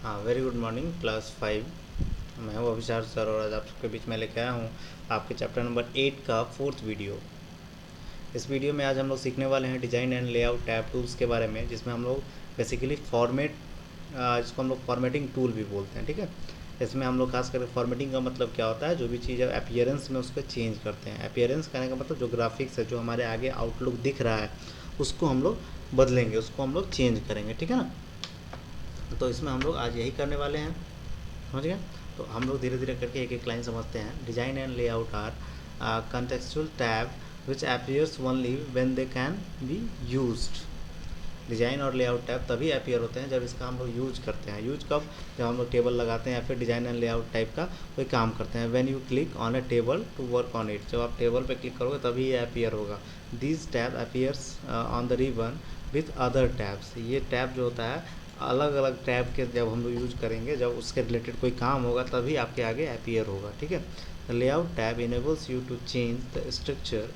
हाँ, very good morning class 5। मैं हूँ अभिशार सर और आज आप सबके बीच में लेके आया हूँ आपके चैप्टर नंबर 8 का 4th वीडियो। इस वीडियो में आज हम लोग सीखने वाले हैं design and layout tab tools के बारे में, जिसमें हम लोग बेसिकली इसको हम लोग फॉर्मेटिंग टूल भी बोलते हैं। ठीक है, इसमें हम लोग खास करके फॉर्मेटिंग का मतलब क्या होता है, जो भी चीज़ अपीयरेंस में उसको चेंज करते हैं। अपीयरेंस कहने का मतलब जो ग्राफिक्स है, जो हमारे आगे आउटलुक दिख रहा है, उसको हम लोग बदलेंगे, उसको हम लोग चेंज करेंगे। ठीक है ना, तो इसमें हम लोग आज यही करने वाले हैं। समझ गए? तो हम लोग धीरे धीरे करके एक एक लाइन समझते हैं। Design and layout are contextual tab which appears only when they can be used। Design और लेआउट टैब तभी अपीयर होते हैं जब इसका हम लोग यूज करते हैं। यूज कब? जब हम लोग टेबल लगाते हैं या फिर डिज़ाइन एंड लेआउट टाइप का कोई काम करते हैं। When you click on a table to work on it, जब आप टेबल पे क्लिक करोगे तभी ये अपीयर होगा। This tab appears on the ribbon with other tabs. ये टैब जो होता है, अलग अलग टैब के जब हम लोग यूज करेंगे, जब उसके रिलेटेड कोई काम होगा तभी आपके आगे अपीयर होगा। ठीक है, the layout tab enables you to change the structure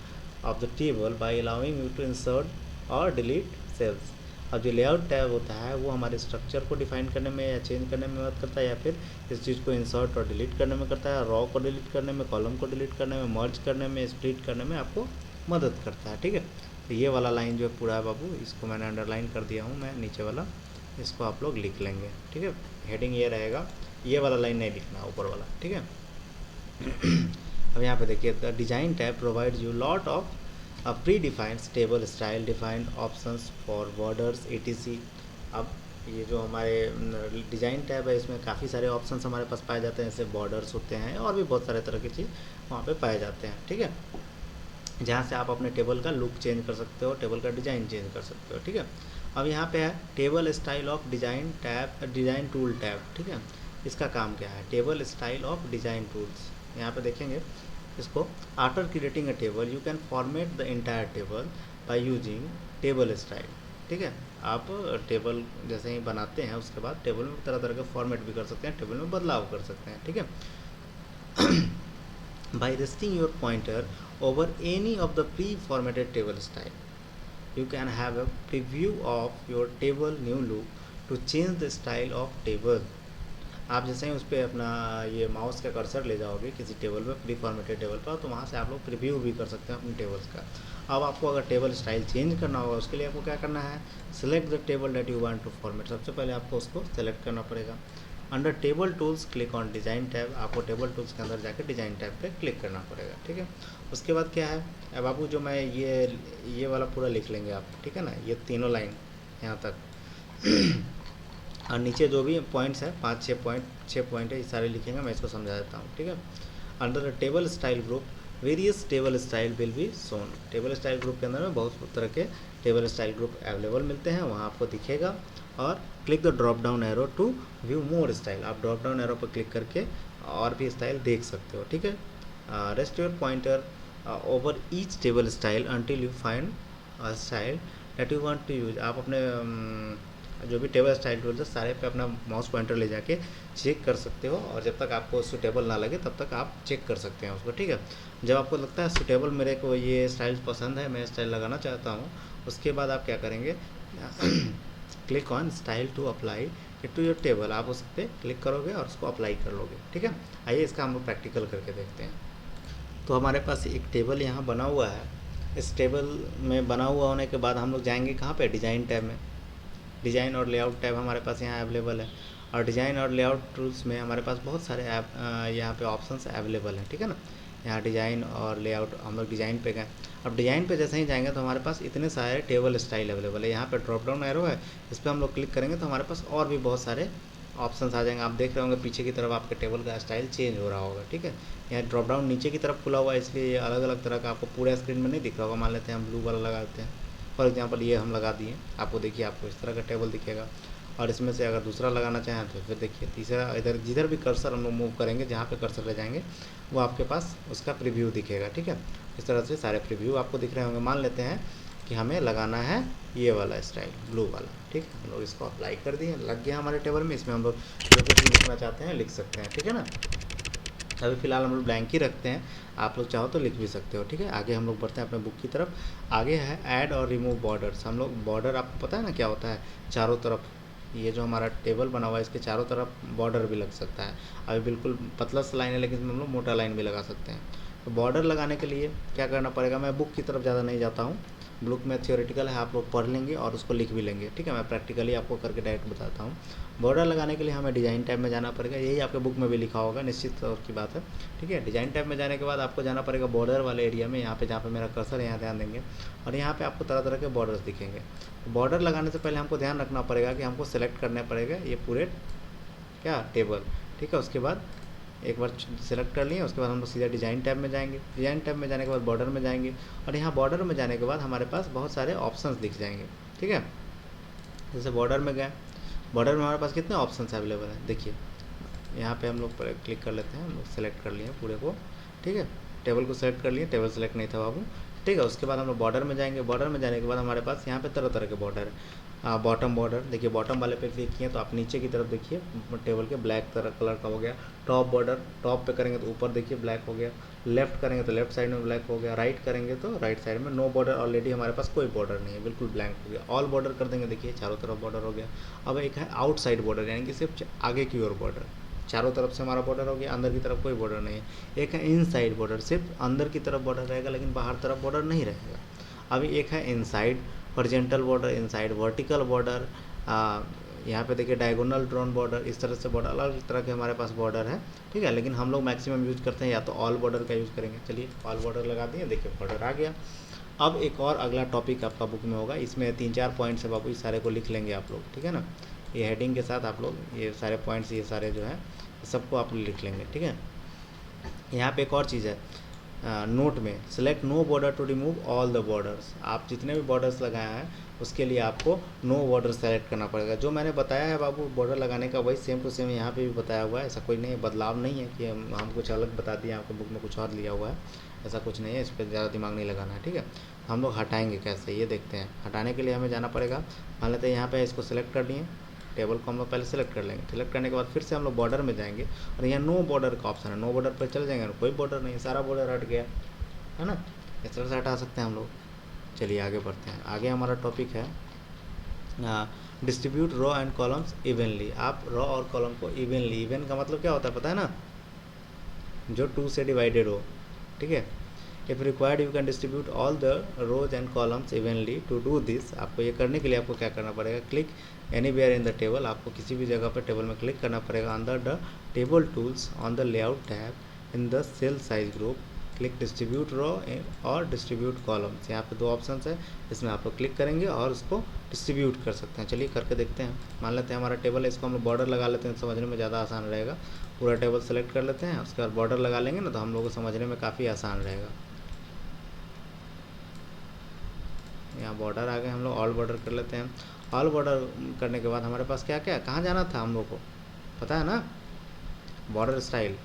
of the table by allowing you to insert और डिलीट सेल्स। अब जो लेआउट टैब होता है वो हमारे स्ट्रक्चर को डिफाइन करने में या चेंज करने में मदद करता है, या फिर इस चीज़ को इंसर्ट और डिलीट करने में करता है। रॉ को डिलीट करने में, कॉलम को डिलीट करने में, मर्ज करने में, स्प्लिट करने में आपको मदद करता है। ठीक है, तो ये वाला लाइन जो है पूरा है बाबू, इसको मैंने अंडरलाइन कर दिया हूँ मैं, नीचे वाला इसको आप लोग लिख लेंगे। ठीक है, हेडिंग ये रहेगा, ये वाला लाइन नहीं लिखना, ऊपर वाला। ठीक है, अब यहाँ पे देखिए, the design tab provides you lot of pre defined table style, defined options for borders etc। अब ये जो हमारे डिज़ाइन टैब है, इसमें काफ़ी सारे ऑप्शंस हमारे पास पाए जाते हैं, जैसे बॉर्डर्स होते हैं और भी बहुत सारे तरह की चीज़ वहाँ पे पाए जाते हैं। ठीक है, जहाँ से आप अपने टेबल का लुक चेंज कर सकते हो, टेबल का डिज़ाइन चेंज कर सकते हो। ठीक है, अब यहाँ पे है table style of design tab, design tool tab. ठीक है, इसका काम क्या है? Table style of design tools, यहाँ पे देखेंगे इसको। After creating a table you can format the entire table by using table style. ठीक है, आप टेबल जैसे ही बनाते हैं उसके बाद टेबल में तरह तरह के फॉर्मेट भी कर सकते हैं, टेबल में बदलाव कर सकते हैं। ठीक है, by resting your pointer over any of the pre-formatted table style, you can have a preview of your table new look to change the style of table। आप जैसे ही उस पर अपना ये माउस का कर्सर ले जाओगे किसी टेबल पर, प्री फॉर्मेटेड टेबल पर, तो वहाँ से आप लोग प्रीव्यू भी कर सकते हैं अपने टेबल्स का। अब आपको अगर टेबल स्टाइल चेंज करना होगा, उसके लिए आपको क्या करना है? Select the table that you want to format. सबसे पहले आपको उसको सेलेक्ट करना पड़ेगा। Under table tools click on design tab, आपको टेबल टूल्स के अंदर जाकर डिज़ाइन टैब पे क्लिक करना पड़ेगा। ठीक है, उसके बाद क्या है? अब बाबू जो मैं ये वाला पूरा लिख लेंगे आप। ठीक है ना, ये तीनों लाइन यहाँ तक और नीचे जो भी पॉइंट्स है, 6 पॉइंट है, ये सारे लिखेंगे। मैं इसको समझा देता हूँ। ठीक है, under the table style group various table style will be shown. Table style group के अंदर में बहुत तरह के टेबल स्टाइल ग्रुप अवेलेबल मिलते हैं, वहाँ आपको दिखेगा। और click the drop down arrow to view more style, आप ड्रॉप डाउन एरो पर क्लिक करके और भी स्टाइल देख सकते हो। ठीक है, rest your pointer over each table style until you find style that you want to use. आप अपने जो भी टेबल स्टाइल टूल्स है सारे पे अपना माउस पॉइंटर ले जाके चेक कर सकते हो, और जब तक आपको सुटेबल ना लगे तब तक आप चेक कर सकते हैं उसको। ठीक है, जब आपको लगता है सुटेबल, मेरे को ये स्टाइल पसंद है, मैं स्टाइल लगाना चाहता हूँ, उसके बाद आप क्या करेंगे? Click on style to apply it to your table, आप उस पर क्लिक करोगे और उसको अप्लाई कर लोगे। ठीक है, आइए इसका हम लोग प्रैक्टिकल करके देखते हैं। तो हमारे पास एक टेबल यहाँ बना हुआ है। इस टेबल में बना हुआ होने के बाद हम लोग जाएंगे कहाँ पे? डिज़ाइन टैब में। डिज़ाइन और लेआउट टैब हमारे पास यहाँ अवेलेबल है, और डिज़ाइन और लेआउट टूल्स में हमारे पास बहुत सारे ऐप यहाँ पे ऑप्शंस अवेलेबल हैं। ठीक है ना, यहाँ डिज़ाइन और लेआउट, हम लोग डिज़ाइन पे गए। अब डिज़ाइन पे जैसे ही जाएंगे तो हमारे पास इतने सारे टेबल स्टाइल अवेलेबल है। यहाँ पे ड्रॉप डाउन एरो है, इस पर हम लोग क्लिक करेंगे तो हमारे पास और भी बहुत सारे ऑप्शंस आ जाएंगे। आप देख रहे होंगे पीछे की तरफ आपके टेबल का स्टाइल चेंज हो रहा होगा। ठीक है, यहाँ ड्रॉप डाउन नीचे की तरफ खुला हुआ है, इसलिए ये अलग अलग तरह का आपको पूरा स्क्रीन में नहीं दिख रहा होगा। मान लेते हैं हम ब्लू वाला लगाते हैं, फॉर एग्जांपल ये हम लगा दिए, आपको देखिए आपको इस तरह का टेबल दिखेगा। और इसमें से अगर दूसरा लगाना चाहें तो फिर देखिए तीसरा, इधर जिधर भी कर्सर हम लोग मूव करेंगे, जहाँ पे कर्सर ले जाएंगे वो आपके पास उसका प्रीव्यू दिखेगा। ठीक है, इस तरह से सारे प्रीव्यू आपको दिख रहे होंगे। मान लेते हैं कि हमें लगाना है ये वाला स्टाइल, ब्लू वाला। ठीक है, हम लोग इसको अप्लाई कर दिए, लग गया हमारे टेबल में। इसमें हम लोग जो कुछ भी लिखना चाहते हैं लिख सकते हैं। ठीक है ना, अभी फ़िलहाल हम लोग ब्लैंक ही रखते हैं, आप लोग चाहो तो लिख भी सकते हो। ठीक है, आगे हम लोग बढ़ते हैं अपने बुक की तरफ। आगे है ऐड और रिमूव बॉर्डर्स। हम लोग बॉर्डर, आपको पता है ना क्या होता है? चारों तरफ ये जो हमारा टेबल बना हुआ है इसके चारों तरफ बॉर्डर भी लग सकता है। अभी बिल्कुल पतला सा लाइन है लेकिन इसमें हम लोग मोटा लाइन भी लगा सकते हैं। तो बॉर्डर लगाने के लिए क्या करना पड़ेगा, मैं बुक की तरफ ज़्यादा नहीं जाता हूँ, बुक में थियोरेटिकल है, आप लोग पढ़ लेंगे और उसको लिख भी लेंगे, ठीक है। मैं प्रैक्टिकली आपको करके डायरेक्ट बताता हूँ। बॉर्डर लगाने के लिए हमें डिज़ाइन टैब में जाना पड़ेगा, यही आपके बुक में भी लिखा होगा, निश्चित तौर की बात है, ठीक है। डिज़ाइन टैब में जाने के बाद आपको जाना पड़ेगा बॉर्डर वाले एरिया में, यहाँ पे जहाँ पे मेरा कर्सर है यहाँ ध्यान देंगे, और यहाँ पे आपको तरह तरह के बॉर्डर्स दिखेंगे। बॉर्डर लगाने से पहले हमको ध्यान रखना पड़ेगा कि हमको सेलेक्ट करना पड़ेगा ये पूरे क्या टेबल, ठीक है। उसके बाद एक बार सेलेक्ट कर लिए, उसके बाद हम लोग सीधा डिज़ाइन टैब में जाएंगे, डिज़ाइन टैब में जाने के बाद बॉर्डर में जाएंगे, और यहाँ बॉर्डर में जाने के बाद हमारे पास बहुत सारे ऑप्शंस दिख जाएंगे, ठीक है। जैसे बॉर्डर में गए, बॉर्डर में हमारे पास कितने ऑप्शंस अवेलेबल हैं, देखिए यहाँ पे हम लोग क्लिक कर लेते हैं, हम लोग सेलेक्ट कर लिए पूरे को, ठीक है। टेबल को सेलेक्ट कर लिए, टेबल सेलेक्ट नहीं था बाबू, ठीक है। उसके बाद हम लोग बॉर्डर में जाएंगे, बॉर्डर में जाने के बाद हमारे पास यहाँ पे तरह तरह के बॉर्डर है। बॉटम बॉर्डर देखिए, बॉटम वाले पे क्लिक किए तो आप नीचे की तरफ देखिए टेबल के ब्लैक तरह कलर का हो गया। टॉप बॉर्डर, टॉप पे करेंगे तो ऊपर देखिए ब्लैक हो गया, लेफ्ट करेंगे तो लेफ्ट साइड में ब्लैक हो गया, राइट करेंगे तो राइट साइड में नो बॉर्डर, ऑलरेडी हमारे पास कोई बॉर्डर नहीं है, बिल्कुल ब्लैंक हो गया। ऑल बॉर्डर कर देंगे, देखिए चारों तरफ बॉर्डर हो गया। अब एक है आउटसाइड बॉर्डर, यानी कि सिर्फ आगे की ओर बॉर्डर, चारों तरफ से हमारा बॉर्डर हो गया, अंदर की तरफ कोई बॉर्डर नहीं है। एक है इनसाइड बॉर्डर, सिर्फ अंदर की तरफ बॉर्डर रहेगा लेकिन बाहर तरफ बॉर्डर नहीं रहेगा। अभी एक है inside horizontal border, inside vertical border, यहाँ पे देखिए डायगोनल ड्रॉन बॉर्डर, इस तरह से बॉर्डर, अलग अलग तरह के हमारे पास बॉर्डर है, ठीक है। लेकिन हम लोग मैक्सिमम यूज करते हैं या तो ऑल बॉर्डर का यूज़ करेंगे। चलिए ऑल बॉर्डर लगा दिए, देखिए बॉर्डर आ गया। अब एक और अगला टॉपिक आपका बुक में होगा, इसमें 3-4 पॉइंट्स है बाबू, इस सारे को लिख लेंगे आप लोग, ठीक है ना। ये हेडिंग के साथ आप लोग ये सारे पॉइंट्स, ये सारे जो है सबको आप लिख लेंगे, ठीक है। यहाँ पे एक और चीज़ है, नोट में select no border to remove all the borders. आप जितने भी बॉर्डर्स लगाए हैं उसके लिए आपको नो बॉर्डर सेलेक्ट करना पड़ेगा। जो मैंने बताया है बाबू बॉर्डर लगाने का, वही सेम टू सेम यहाँ पे भी बताया हुआ है, ऐसा कोई नहीं है, बदलाव नहीं है कि हम कुछ अलग बता दिए, आपको बुक में कुछ और लिया हुआ है, ऐसा कुछ नहीं है, इस पर ज़्यादा दिमाग नहीं लगाना है, ठीक है। हम लोग हटाएंगे कैसे ये देखते हैं। हटाने के लिए हमें जाना पड़ेगा, मान लेते हैं यहाँ पर इसको सेलेक्ट कर लिए, टेबल को हम लोग पहले सेलेक्ट कर लेंगे, सेलेक्ट करने के बाद फिर से हम लोग बॉर्डर में जाएंगे और यहाँ नो बॉर्डर का ऑप्शन है, नो बॉर्डर पर चले जाएंगे, कोई बॉर्डर नहीं, सारा बॉर्डर हट गया है ना, इस तरह से हटा सकते हैं हम लोग। चलिए आगे बढ़ते हैं। आगे हमारा टॉपिक है distribute row and columns evenly. आप रो और कॉलम को इवनली, इवन का मतलब क्या होता है पता है ना, जो 2 से डिवाइडेड हो, ठीक है। If required you can distribute all the rows and columns evenly. To do this, आपको ये करने के लिए आपको क्या करना पड़ेगा, click anywhere in the table, आपको किसी भी जगह पर टेबल में क्लिक करना पड़ेगा, under the table tools on the layout tab in the cell size group, click distribute row और डिस्ट्रीब्यूट कॉलम्स। यहाँ पे 2 ऑप्शन है, इसमें आप लोग क्लिक करेंगे और उसको डिस्ट्रीब्यूट कर सकते हैं। चलिए करके देखते हैं। मान लेते हैं हमारा टेबल है, इसको हम लोग बॉर्डर लगा लेते हैं, समझने में ज़्यादा आसान रहेगा। पूरा टेबल सेलेक्ट कर लेते हैं, उसके बाद बॉर्डर लगा लेंगे ना, तो हम लोग को समझने में काफ़ी आसान रहेगा। यहाँ बॉर्डर आ गए, हम लोग ऑल बॉर्डर कर लेते हैं। ऑल बॉर्डर करने के बाद हमारे पास क्या क्या, कहाँ जाना था हम लोग को पता है ना, बॉर्डर स्टाइल।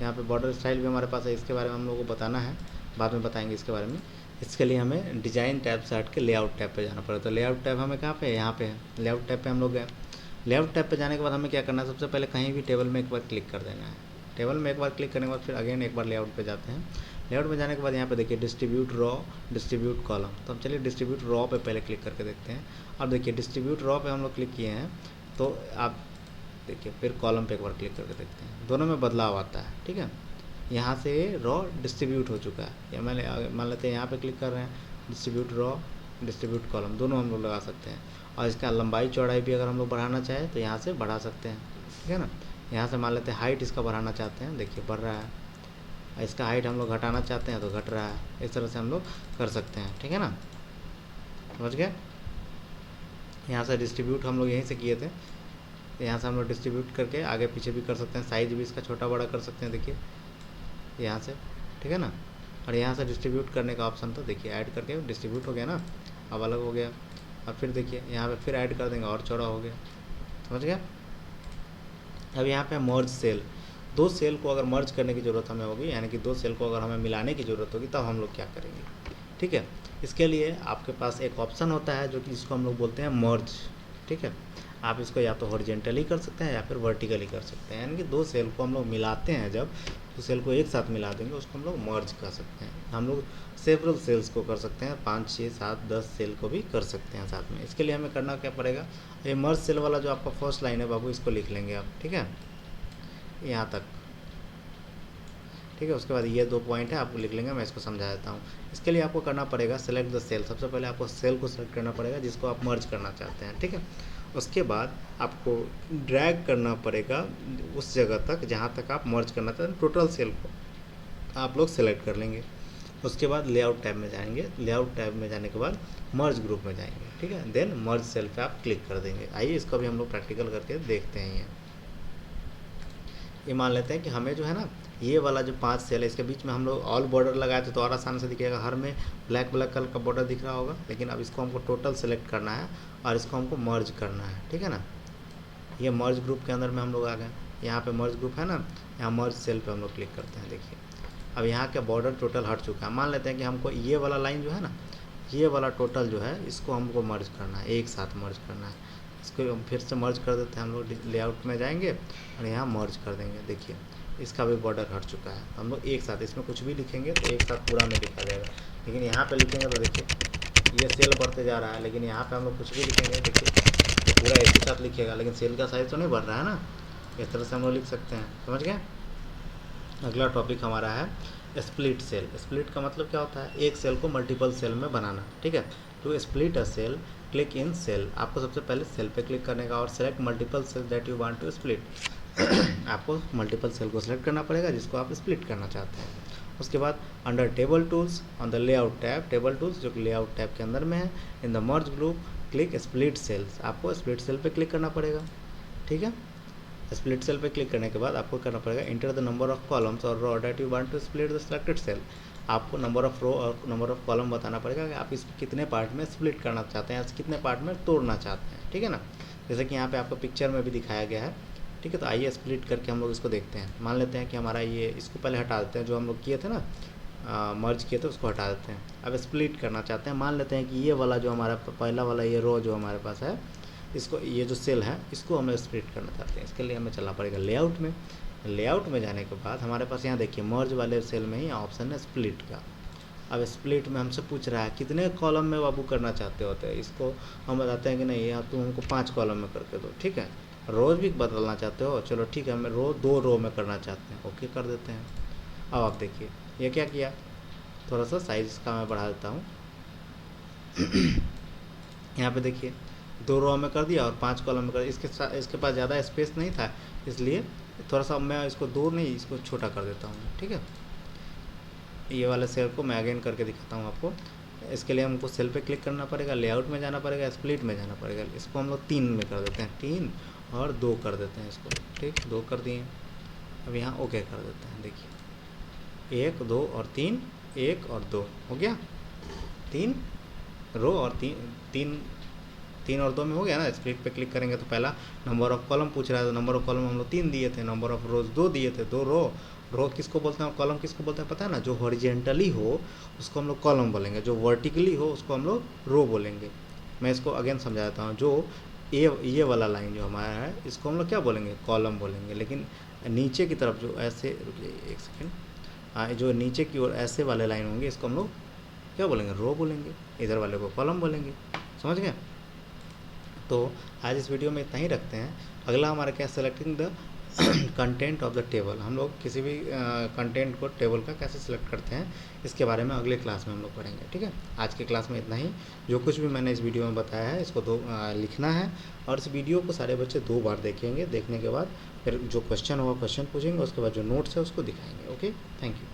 यहाँ पे बॉर्डर स्टाइल भी हमारे पास है, इसके बारे में हम लोग को बताना है, बाद में बताएंगे इसके बारे में। इसके लिए हमें डिज़ाइन टैब से हट के लेआउट टैब पे जाना पड़ेगा। तो लेआउट टैब हमें कहाँ पे है, यहाँ पे है, लेआउट टैब पे हम लोग गए। लेआउट टैब पे जाने के बाद हमें क्या करना है, सबसे पहले कहीं भी टेबल में एक बार क्लिक कर देना है। टेबल में एक बार क्लिक करने के बाद फिर अगेन एक बार लेआउट पे जाते हैं। लेआउट में जाने के बाद यहाँ पे देखिए डिस्ट्रीब्यूट रॉ, डिस्ट्रीब्यूट कॉलम। तो हम चलिए डिस्ट्रीब्यूट रॉ पे पहले क्लिक करके देखते हैं। अब देखिए डिस्ट्रीब्यूट रॉ पे हम लोग क्लिक किए हैं, तो आप देखिए फिर कॉलम पे एक बार क्लिक करके देखते हैं, दोनों में बदलाव आता है, ठीक है। यहाँ से रॉ डिस्ट्रीब्यूट हो चुका है, या मान लेते हैं यहाँ पे क्लिक कर रहे हैं, डिस्ट्रीब्यूट रॉ, डिस्ट्रीब्यूट कॉलम, दोनों हम लोग लगा सकते हैं। और इसका लंबाई चौड़ाई भी अगर हम लोग बढ़ाना चाहें तो यहाँ से बढ़ा सकते हैं, ठीक है ना। यहाँ से मान लेते हैं हाइट इसका बढ़ाना चाहते हैं, देखिए बढ़ रहा है। इसका हाइट हम लोग घटाना चाहते हैं तो घट रहा है, इस तरह से हम लोग कर सकते हैं, ठीक है ना, समझ गए। यहाँ से डिस्ट्रीब्यूट हम लोग यहीं से किए थे, तो यहाँ से हम लोग डिस्ट्रीब्यूट करके आगे पीछे भी कर सकते हैं, साइज भी इसका छोटा बड़ा कर सकते हैं, देखिए यहाँ से, ठीक है ना। और यहाँ से डिस्ट्रीब्यूट करने का ऑप्शन, तो देखिए ऐड करके डिस्ट्रीब्यूट हो गया ना, अब अलग हो गया। अब फिर देखिए यहाँ पे फिर ऐड कर देंगे और चौड़ा हो गया, समझ गया। अब यहाँ पे मर्ज सेल, 2 सेल को अगर मर्ज करने की ज़रूरत हमें होगी, यानी कि 2 सेल को अगर हमें मिलाने की ज़रूरत होगी, तब हम लोग क्या करेंगे, ठीक है। इसके लिए आपके पास एक ऑप्शन होता है जो कि जिसको हम लोग बोलते हैं मर्ज, ठीक है। आप इसको या तो हॉरिजेंटली कर सकते हैं या फिर वर्टिकली कर सकते हैं, यानी कि दो सेल को हम लोग मिलाते हैं जब, तो सेल को एक साथ मिला देंगे, उसको हम लोग मर्ज कर सकते हैं। हम लोग सेवरल सेल्स को कर सकते हैं, 5 6 7 10 सेल को भी कर सकते हैं साथ में। इसके लिए हमें करना क्या पड़ेगा, ये मर्ज सेल वाला जो आपका फर्स्ट लाइन है बाबू, इसको लिख लेंगे आप, ठीक है, यहाँ तक, ठीक है। उसके बाद ये 2 पॉइंट है आपको लिख लेंगे, मैं इसको समझा देता हूँ। इसके लिए आपको करना पड़ेगा सेलेक्ट द सेल, सबसे पहले आपको सेल को सेलेक्ट करना पड़ेगा जिसको आप मर्ज करना चाहते हैं, ठीक है। उसके बाद आपको ड्रैग करना पड़ेगा उस जगह तक जहाँ तक आप मर्ज करना चाहते हैं, टोटल सेल को आप लोग सेलेक्ट कर लेंगे। उसके बाद लेआउट टैब में जाएंगे, लेआउट टैब में जाने के बाद मर्ज ग्रुप में जाएंगे, ठीक है, देन मर्ज सेल पे आप क्लिक कर देंगे। आइए इसको भी हम लोग प्रैक्टिकल करके देखते हैं। ये मान लेते हैं कि हमें जो है ना, ये वाला जो 5 सेल है इसके बीच में हम लोग ऑल बॉर्डर लगाए थे तो और आसान से दिखेगा, हर में ब्लैक ब्लैक कलर का बॉर्डर दिख रहा होगा, लेकिन अब इसको हमको टोटल सेलेक्ट करना है और इसको हमको मर्ज करना है, ठीक है ना। ये मर्ज ग्रुप के अंदर में हम लोग आ गए, यहाँ पे मर्ज ग्रुप है ना, यहाँ मर्ज सेल पे हम लोग क्लिक करते हैं। देखिए अब यहाँ का बॉर्डर टोटल हट चुका है। मान लेते हैं कि हमको ये वाला लाइन जो है ना, ये वाला टोटल जो है इसको हमको मर्ज करना है, एक साथ मर्ज करना है। इसको हम फिर से मर्ज कर देते हैं, हम लोग लेआउट में जाएंगे और यहाँ मर्ज कर देंगे। देखिए इसका भी बॉर्डर हट चुका है, हम लोग एक साथ इसमें कुछ भी लिखेंगे तो एक साथ पूरा में लिखा जाएगा, लेकिन यहाँ पे लिखेंगे तो देखिए ये सेल बढ़ते जा रहा है, लेकिन यहाँ पे हम लोग कुछ भी लिखेंगे देखिए तो पूरा एक ही साथ लिखेगा, लेकिन सेल का साइज तो नहीं बढ़ रहा है ना। इस तरह से हम लोग लिख सकते हैं, समझ गए। अगला टॉपिक हमारा है स्प्लिट सेल। स्प्लिट का मतलब क्या होता है, एक सेल को मल्टीपल सेल में बनाना, ठीक है। To split a cell click in cell, आपको सबसे पहले सेल पे क्लिक करने का और select multiple cell that you want to split आपको मल्टीपल सेल को सिलेक्ट करना पड़ेगा जिसको आप स्प्लिट करना चाहते हैं। उसके बाद under table tools on the layout tab, table tools जो कि लेआउट टैब के अंदर में है, in the merge group click split cells, आपको स्प्लिट सेल पे क्लिक करना पड़ेगा, ठीक है। स्प्लिट सेल पे क्लिक करने के बाद आपको करना पड़ेगा enter the number of columns और row that you want to split the selected cell, आपको नंबर ऑफ रो और नंबर ऑफ कॉलम बताना पड़ेगा कि आप इसको कितने पार्ट में स्प्लिट करना चाहते हैं, कितने पार्ट में तोड़ना चाहते हैं, ठीक है ना। जैसे कि यहाँ पे आपको पिक्चर में भी दिखाया गया है, ठीक है। तो आइए स्प्लिट करके हम लोग इसको देखते हैं। मान लेते हैं कि हमारा ये, इसको पहले हटा देते हैं, जो हम लोग किए थे ना मर्ज किए थे उसको हटा देते हैं। अब स्प्लिट करना चाहते हैं, मान लेते हैं कि ये वाला जो हमारा पहला वाला ये रो जो हमारे पास है, इसको ये जो सेल है इसको हमें स्प्लिट करना चाहते हैं। इसके लिए हमें चलना पड़ेगा लेआउट में, लेआउट में जाने के बाद हमारे पास यहाँ देखिए मर्ज वाले सेल में ही ऑप्शन है स्प्लिट का। अब स्प्लिट में हमसे पूछ रहा है कितने कॉलम में बाबू करना चाहते होते हैं, इसको हम बताते हैं कि नहीं यार तुम हमको 5 कॉलम में करके दो, ठीक है। रोज़ भी बदलना चाहते हो, चलो ठीक है, हमें 2 रो में करना चाहते हैं, ओके कर देते हैं। अब आप देखिए ये क्या किया, थोड़ा सा साइज इसका मैं बढ़ा देता हूँ यहाँ पे देखिए 2 रो में कर दिया और 5 कॉलम में कर दिया। इसके पास ज़्यादा स्पेस नहीं था, इसलिए थोड़ा सा मैं इसको 2 नहीं, इसको छोटा कर देता हूँ, ठीक है। ये वाले सेल को मैं अगेन करके दिखाता हूँ आपको। इसके लिए हमको सेल पे क्लिक करना पड़ेगा, लेआउट में जाना पड़ेगा, स्प्लिट में जाना पड़ेगा। इसको हम लोग 3 में कर देते हैं, 3 और 2 कर देते हैं इसको, ठीक, 2 कर दिए। अब यहाँ ओके कर देते हैं, देखिए 1 2 और 3, 1 और 2 हो गया, 3 रो और 3 और 2 में हो गया ना। स्प्लिट पे क्लिक करेंगे तो पहला नंबर ऑफ कॉलम पूछ रहा है, तो नंबर ऑफ कॉलम हम लोग 3 दिए थे, नंबर ऑफ रोज 2 दिए थे, 2 रो किसको बोलते हैं और कॉलम किसको बोलते हैं पता है ना, जो हॉरिजेंटली हो उसको हम लोग कॉलम बोलेंगे, जो वर्टिकली हो उसको हम लोग रो बोलेंगे। मैं इसको अगेन समझा देता हूँ, जो ये वाला लाइन जो हमारा है इसको हम लोग क्या बोलेंगे, कॉलम बोलेंगे, लेकिन नीचे की तरफ जो ऐसे, रुकिए 1 सेकेंड, जो नीचे की ओर ऐसे वाले लाइन होंगे इसको हम लोग क्या बोलेंगे, रो बोलेंगे, इधर वाले को कॉलम बोलेंगे, समझ गए। तो आज इस वीडियो में इतना ही रखते हैं। अगला हमारा क्या, selecting the content of the table, हम लोग किसी भी कंटेंट को टेबल का कैसे सिलेक्ट करते हैं इसके बारे में अगले क्लास में हम लोग पढ़ेंगे, ठीक है। आज के क्लास में इतना ही। जो कुछ भी मैंने इस वीडियो में बताया है इसको लिखना है और इस वीडियो को सारे बच्चे 2 बार देखेंगे, देखने के बाद फिर जो क्वेश्चन होगा क्वेश्चन पूछेंगे, उसके बाद जो नोट्स है उसको दिखाएंगे, ओके। Thank you.